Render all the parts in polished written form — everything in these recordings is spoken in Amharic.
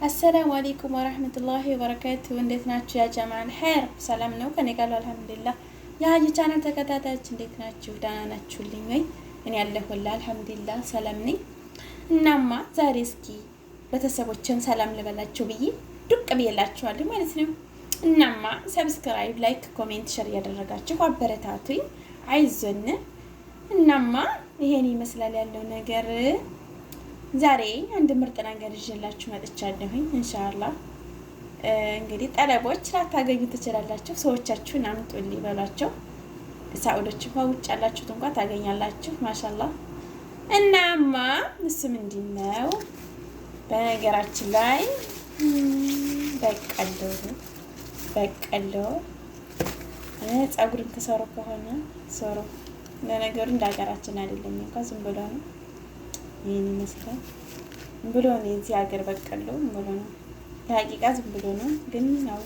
አሰላሙ አለይኩም ወራህመቱላሂ ወበረካቱ። እንዴት ናችሁ ያ ጀማል ኸይር? ሰላም ነው ከኔ ጋር አልሐምዱሊላህ። የሀጂ ቻናል ተከታታዮች እንዴት ናችሁ? ደህና ናችሁልኝ ወይ? እኔ ያለሁልህ አልሐምዱሊላህ ሰላም ነኝ። እናማ ዛሬ እስኪ ቤተሰቦችን ሰላም ልበላችሁ ብዬ ዱቅ ብዬላችኋለሁ ማለት ነው። እናማ ሰብስክራይብ፣ ላይክ፣ ኮሜንት፣ ሸር እያደረጋችሁ አበረታቱኝ፣ አይዞን። እናማ ይሄን ይመስላል ያለው ነገር። ዛሬ አንድ ምርጥ ነገር ይዤላችሁ መጥቻለሁኝ። ኢንሻአላህ እንግዲህ ጠለቦች ላታገኙ ትችላላችሁ። ሰዎቻችሁን አምጡልኝ በሏቸው። ሳኡዶች ውጭ ያላችሁት እንኳን ታገኛላችሁ። ማሻአላህ። እናማ እሱ ምንድነው? በነገራችን ላይ በቀሎ ፀጉርን ከሰሩ ከሆነ ሰሩ። ለነገሩ እንደ ሀገራችን አይደለም እንኳን ዝም ብሎ ነው። ይሄን ይመስላል ብሎ ነው እዚህ ሀገር በቀሎ ብሎ ነው። ለሀቂቃ ዝም ብሎ ነው ግን ያው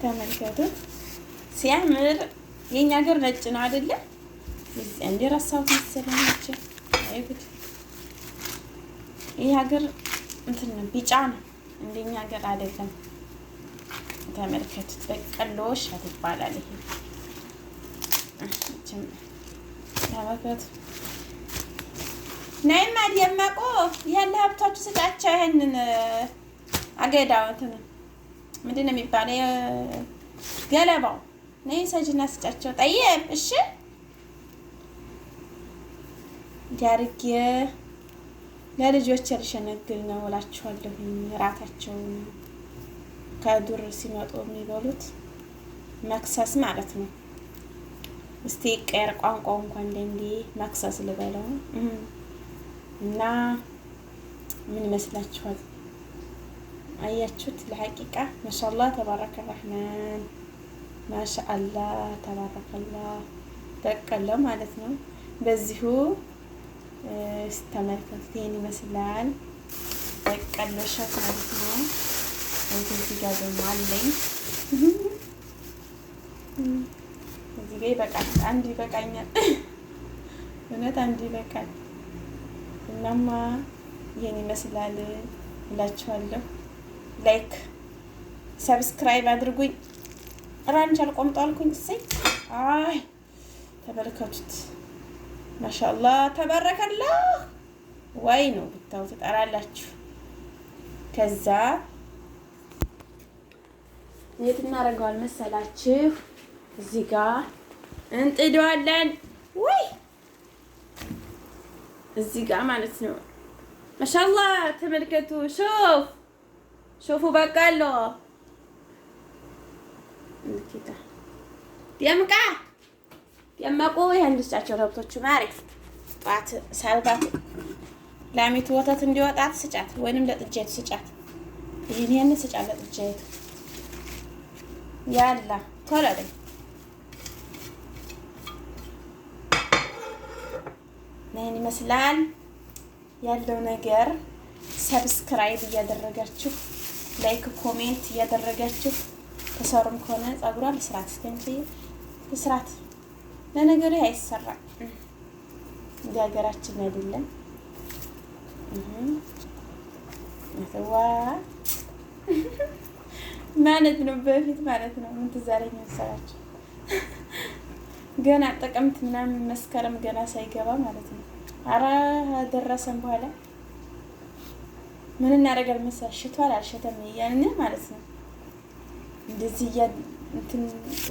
ተመልከቱ ሲያምር። የኛ ሀገር ነጭ ነው አይደለ? እዚህ እንደ ረሳሁት መሰለኝ ነጭ። አይጉድ ይሄ ሀገር እንትን ነው ቢጫ ነው፣ እንደኛ ሀገር አይደለም። ተመልከቱት በቀሎ ሻት ይባላል። ይሄ ተመልከቱ። ናይማ ደመቁ ያለ ሀብታችሁ ስጫቸው። ይሄንን አገዳው እንትን ምንድን ነው የሚባለው? ገለባው ነይ ሰጅና ስጫቸው። ጠይብ እሺ ዳርጌ ለልጆች ልሸነግል ነው እላችኋለሁ። እራታቸውን ከዱር ሲመጡ የሚበሉት መክሰስ ማለት ነው። እስቲ ቀር ቋንቋው እንኳን እንደንዲ መክሰስ ልበለው እና ምን ይመስላችኋል? አያችሁት? ለሐቂቃ ማሻአላህ ተባረከ ረህማን ማሻአላህ ተባረከላህ በቀሎ ማለት ነው። በዚሁ ተመልከቱት። ይሄን ይመስላል በቀሎ ሻት ማለት ነው። እዚህ ጋር ደግሞ አለኝ። እዚህ ጋር ይበቃል። አንድ ይበቃኛል። እውነት አንድ ይበቃል። እናማ ይሄን ይመስላል እላችኋለሁ። ላይክ ሰብስክራይብ አድርጉኝ። ራንች አልቆምጦ አልኩኝ። እሰይ አይ ተመልከቱት። ማሻአላህ ተባረከላህ። ወይ ነው ብታው ትጠራላችሁ። ከዛ የት እናደርገዋል መሰላችሁ? እዚህ ጋር እንጥደዋለን። ወይ እዚህ ጋር ማለት ነው። ማሻአላህ ተመልከቱ። ሹፉ በቀሎ እንኪታ ደምቃ ደመቁ። ይሄን ልስጫቸው ለብቶቹ ማሪ ጧት ሳልባት ላሚቱ ወተት እንዲወጣት ስጫት፣ ወይንም ለጥጃይቱ ስጫት። ይሄን ስጫት ለጥጃይቱ ያላ ቶሎ አይደል ነን ይመስላል ያለው ነገር። ሰብስክራይብ እያደረጋችሁ ላይክ ኮሜንት እያደረጋችሁ ተሰሩም ከሆነ ጸጉሯን ለስራት እስከንጂ ለስራት ለነገሩ አይሰራም እንደ ሀገራችን አይደለም። ነተዋ ማለት ነው በፊት ማለት ነው። ምን ትዛለኝ መሰላችሁ? ገና ጥቅምት ምናምን መስከረም ገና ሳይገባ ማለት ነው። አረ ደረሰን በኋላ ምን እናደርጋል መሰላችሁ? ሽቷል አልሸተም እያልን ማለት ነው። እንደዚህ እንትን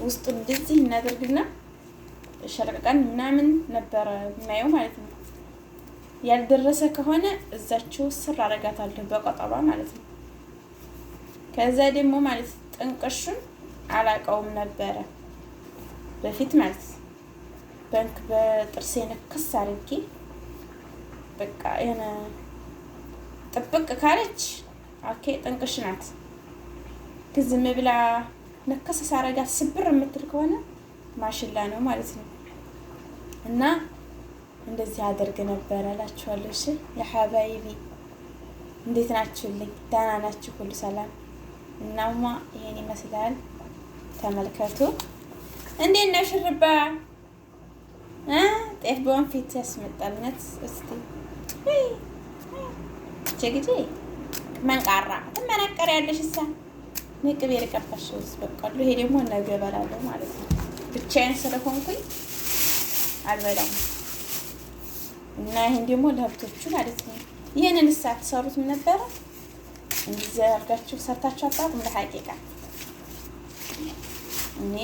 ውስጡ እንደዚህ እናደርግና ሸርቀቀን ምናምን ነበረ የማየው ማለት ነው። ያልደረሰ ከሆነ እዛችሁ ስር አረጋታለሁ በቆጠባ ማለት ነው። ከዛ ደግሞ ማለት ጥንቅሹን አላቀውም ነበረ በፊት ማለት በንክ በጥርሴ ነክስ አድርጌ በቃ የሆነ ጥብቅ ካለች ኦኬ ጥንቅሽ ናት። ዝም ብላ ነከስ ሳረጋት ስብር የምትል ከሆነ ማሽላ ነው ማለት ነው። እና እንደዚህ አደርግ ነበር እላችኋለሁ። እሺ የሐባይቢ እንዴት ናችሁልኝ? ደህና ናችሁ? ሁሉ ሰላም? እናማ ይሄን ይመስላል ተመልከቱ። እንዴት ነው ሽርባ? ጤፍ በወንፊት ያስመጣልነት እስቲ ጊዜ መንቃራ ተመነቀር ያለሽ እሳ ንቅቤ ልቀባሽውስ በቃሉ። ይሄ ደግሞ ነገ እበላለሁ ማለት ነው። ብቻዬን ስለሆንኩኝ አልበላም እና ይሄን ደግሞ ለሀብቶቹ ማለት ነው። ይሄንን እሳት ሰሩት ምን ነበረ እንደዚህ አድርጋችሁ ሰርታችሁ አጣቁም ለሐቂቃ እኔ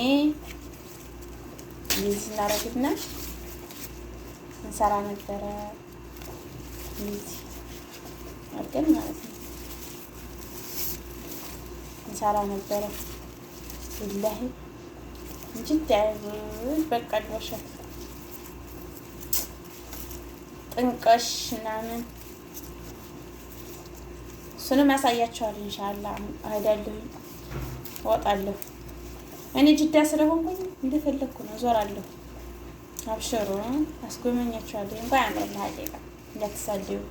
እንደዚህ እናደርግና እንሰራ ነበረ እንደዚህ አድርገን ማለት ነው እንሰራ ነበረ ወላሂ እንጂ ታይብ በቃ ድወሸት ጥንቀሽ ምናምን እሱንም ያሳያቸዋል። ኢንሻአላህ እሄዳለሁ እወጣለሁ። እኔ ጅዳ ስለሆንኩኝ እንደፈለኩ ነው ዞራለሁ። አብሽሩ አስጎመኛቸዋለሁ። እንኳን ያምራል ሀቂቃ እንዳትሳደቡ።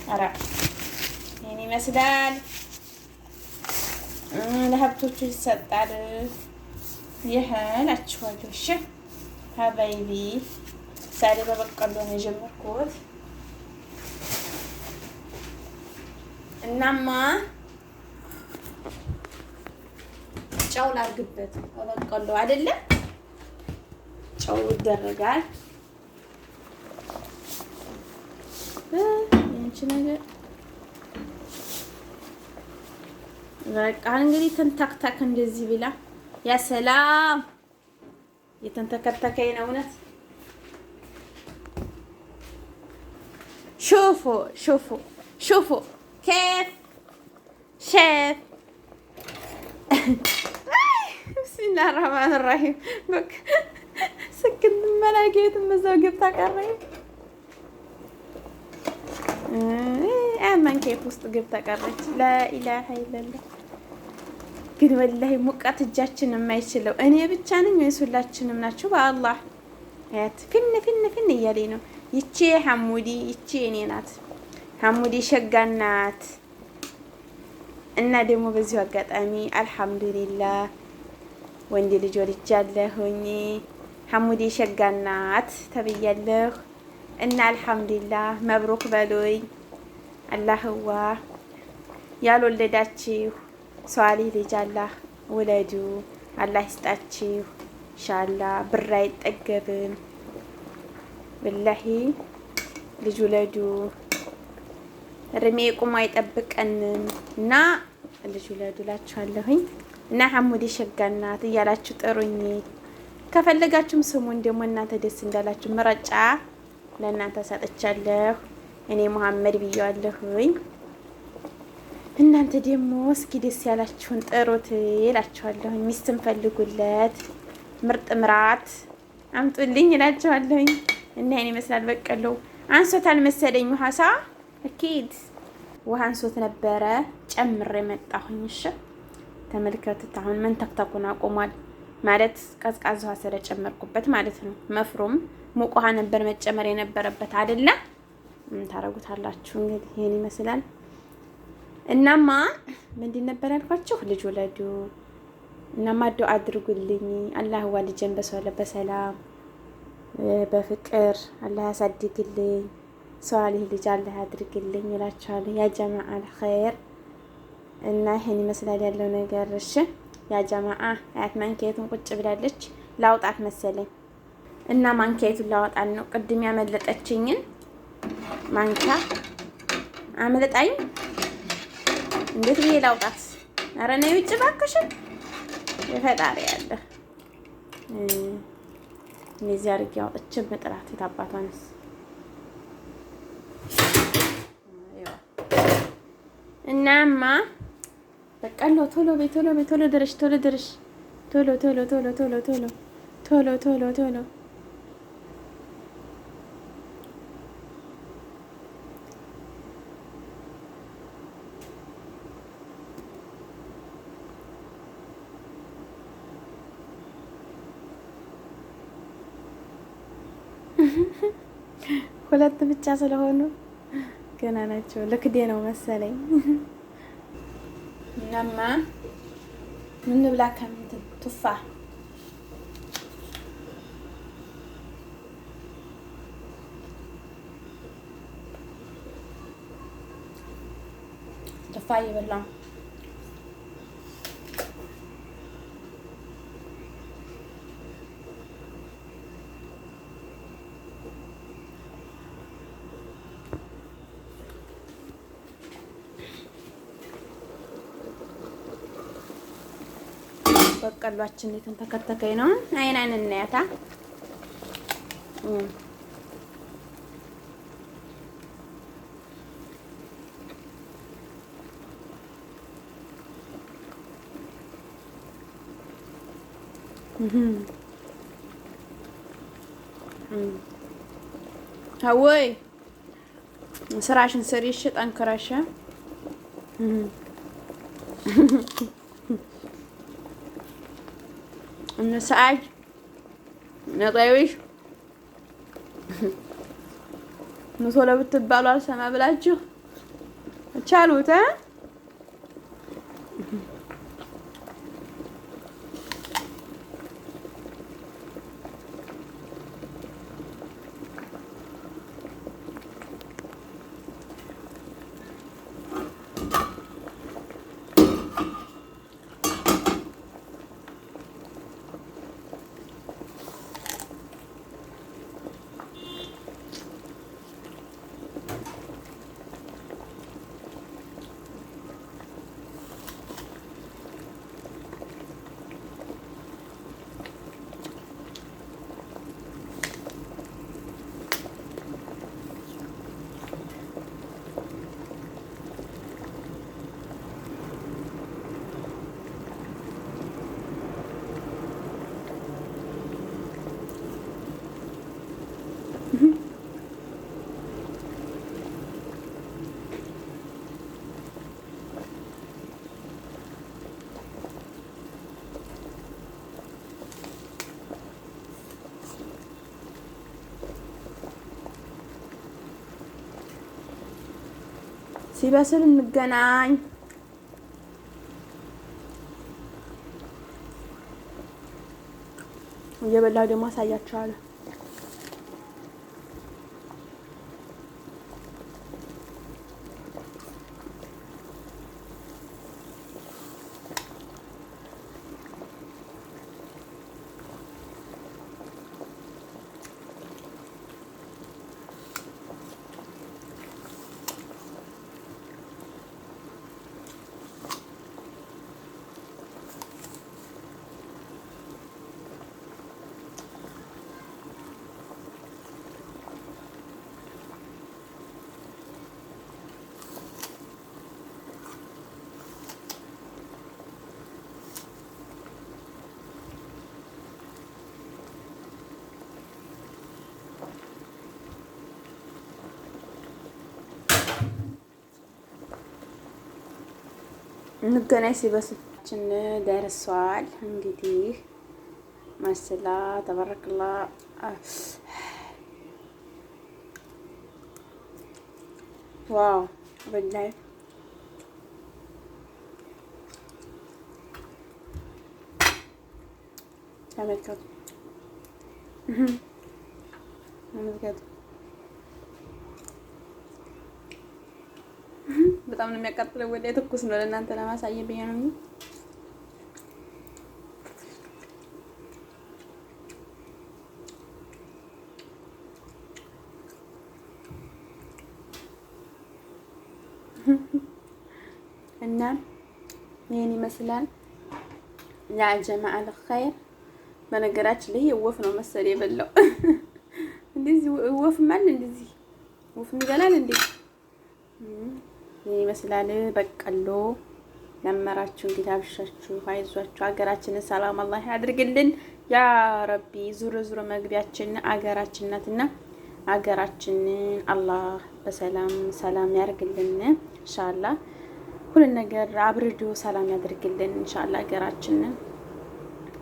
ኧረ ይሄን ይመስላል። ለሀብቶቹ ይሰጣል። ይሄ እላችኋለሁ። እሺ ሀባይቢ ዛሬ በበቀሎ ነው የጀመርኩት። እናማ ጨው ላድርግበት በበቀሎ አይደለም ጨው ይደረጋል። እንቺ ነገር በቃ እንግዲህ ተንታክታክ እንደዚህ ብላ ያ ሰላም የተንተከተከኝ ነው እውነት። شوفوا كيف شيف بسم الله الرحمن الرحيم بك سكت ما لقيت مزوق بتاعي አማን ከየት ውስጥ ገብታ ቀረች። ላኢላሀ ኢለላህ ግን ወላሂ ሙቀት እጃችን የማይችለው እኔ ብቻ ነኝ ወይስ ሁላችንም ናችሁ? በአላህ አያት ፊን እያለኝ ነው። ይቺ ሐሙዲ ይቺ እኔ ናት። ሐሙዲ ሸጋናት እና ደግሞ በዚሁ አጋጣሚ አልሐምዱሊላህ ወንድ ልጅ ወልጃለሁኝ። ሐሙዲ ሸጋናት ተብያለሁ እና አልሐምዱሊላህ መብሩክ በሉኝ። አላህዋ ያልወለዳችሁ ሷሊህ ልጅ አላህ ውለዱ። አላህ ይስጣችሁ ኢንሻአላህ። ብር አይጠገብም ወላሂ ልጅ ውለዱ። እድሜ ቁሞ አይጠብቀንም እና ልጅ ውለዱ እላችኋለሁኝ። እና ሐሙዲ ሸጋናት እያላችሁ ጥሩኝ። ከፈለጋችሁም ስሙን ደግሞ እናንተ ደስ እንዳላችሁ ምረጫ ለእናንተ ሰጥቻለሁ። እኔ መሐመድ ብየዋለሁኝ። እናንተ ደግሞ እስኪ ደስ ያላችሁን ጥሩት እላችኋለሁኝ። ሚስትም ፈልጉለት፣ ምርጥ ምራት አምጡልኝ እላችኋለሁኝ። እና ይሄን ይመስላል በቀሎ። አንሶታል መሰለኝ ውሃሳ አኪድ ውሃ አንሶት ነበረ ጨምሬ መጣሁኝ። እሺ ተመልከቱት። አሁን መንተክተኩን አቆሟል ማለት ቀዝቃዛ ውሃ ስለጨመርኩበት ማለት ነው። መፍሩም ሙቅ ውሃ ነበር መጨመር የነበረበት አይደለ? ታረጉታላችሁ እንግዲህ ይሄን ይመስላል። እናማ ምንድን ነበር ያልኳችሁ? ልጅ ወለዱ። እናማ ዱአ አድርጉልኝ። አላህ ዋልጀን በሰላም በፍቅር አላህ ያሳድግልኝ። ሷሊህ ልጅ አላህ ያድርግልኝ እላችኋለሁ። ያ ጀማዓ አልኸይር እና ይሄን ይመስላል ያለው ነገር። እሺ ያ ጀማዓ አያት ማንኪያቱን ቁጭ ብላለች። ላውጣት መሰለኝ እና ማንኪያቱን ላወጣን ነው። ቅድም ያመለጠችኝን ማንኪያ አመለጣኝ። እንዴት ብዬ ላውጣት? ኧረ ነይ ውጭ እባክሽ። የፈጣሪ ያለ እንደዚህ አድርጌ አውጥቼ መጥራት የታባቷንስ እናማ በቀሎ ቶሎ በይ ቶሎ ድረሽ ቶሎ ሁለት ብቻ ስለሆኑ ገና ናቸው። ለክዴ ነው መሰለኝ። እናማ ምን ብላ ከምት ቱፋ ተፋይ በላ በቀሏችን የተንተከተከኝ ነው። አይን እናያታ ሀወይ ስራሽን ስሪ እሺ፣ ጠንክረሽ እነ ሰዓድ ነጣይሽ ቶሎ ብትባሉ አልሰማ ብላችሁ ቻሉት። ሲበስል እንገናኝ። እየበላሁ ደግሞ አሳያችኋለሁ። እንገናኝ ሲበስልችን ደርሷል። እንግዲህ ማሽላ ተበረክላ ዋው በላይ ተመልከቱ ተመልከቱ። በጣም ነው የሚያቃጥለው። ወደ ትኩስ ነው ለእናንተ ለማሳየት ብዬ ነው። እና ይሄን ይመስላል ያ ጀማዓል ኸይር። በነገራችን ላይ ወፍ ነው መሰል የበላው። እንደዚህ ወፍ ማለት እንደዚህ ወፍ ይበላል እንዴ? ይመስላል በቀሎ ለመራችሁ። እንግዲህ አብሻችሁ አይዟችሁ። ሀገራችንን ሰላም አላህ ያድርግልን ያ ረቢ። ዙር ዙር መግቢያችን ሀገራችን ናትና ሀገራችንን አላህ በሰላም ሰላም ያርግልን ኢንሻአላህ። ሁሉ ነገር አብርዶ ሰላም ያድርግልን ኢንሻአላህ። ሀገራችንን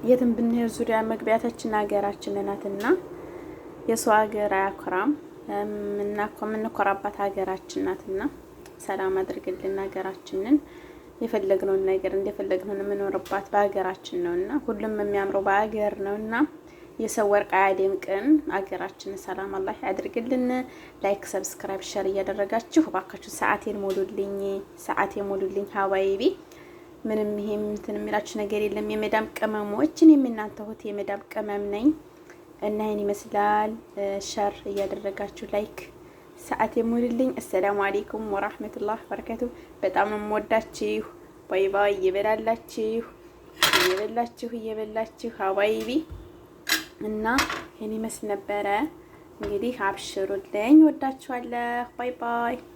የትም ብንሄድ ዙሪያ መግቢያታችን ሀገራችን ናትና የሰው ሀገር አያኮራም። የምንኮራባት ሀገራችን ናትና ሰላም አድርግልን ሀገራችንን። የፈለግነውን ነገር እንደፈለግነው የምንኖርባት በሀገራችን ነውና ሁሉም የሚያምረው በሀገር ነውና የሰው ወርቅ አያደምቅን። አገራችንን ሰላም አላህ ያድርግልን። ላይክ፣ ሰብስክራይብ፣ ሸር እያደረጋችሁ እባካችሁ ሰዓቴን ሞሉልኝ ሀባይቢ። ምንም ይሄም እንትን የሚላችሁ ነገር የለም። የመዳም ቅመሞች እኔም የእናንተ እህት የመዳም ቅመም ነኝ እና ይሄን ይመስላል። ሸር እያደረጋችሁ ላይክ ሰዓቴን ሞሉልኝ። አሰላሙ አለይኩም ወራህመቱላህ ወበረካቱ። በጣም ነው የምወዳችሁ። ባይ ባይ። እየበላችሁ ሀባይቢ እና ይሄን ይመስል ነበረ። እንግዲህ አብሽሩልኝ። ወዳችኋለሁ። ባይ ባይ።